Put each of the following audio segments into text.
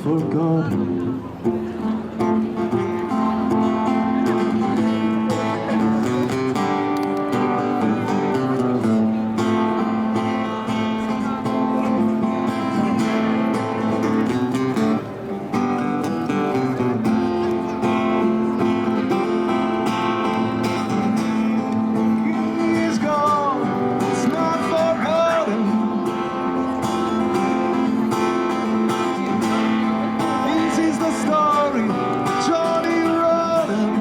forgotten. He's gone, it's not forgotten. This is the story, Johnny Rotten.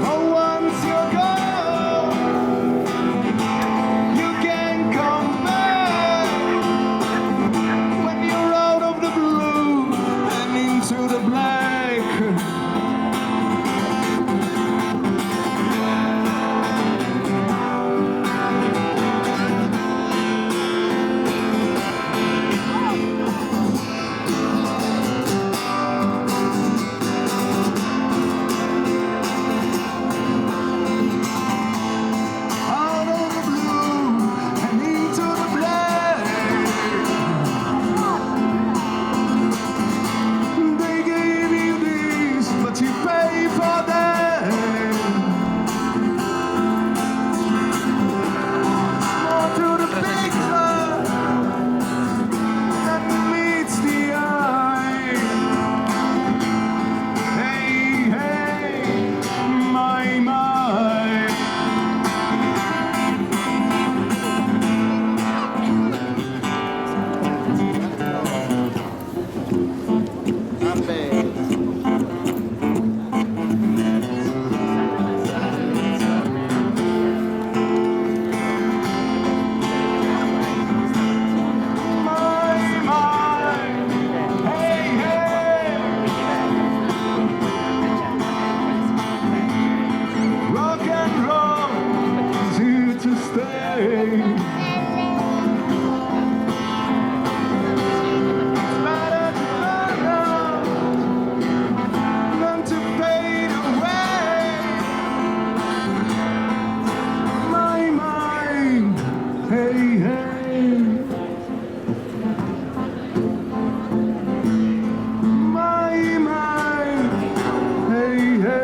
For once you're gone, you can't come back. When you're out of the blue and into the black. Out of the blue and into the black. They gave you this, but you pay for that. More to the picture that meets the eye. Hey, hey, my. Rock and roll is here to stay. It's better to learn than to fade away. My mind, hey, hey. My mind, hey, hey.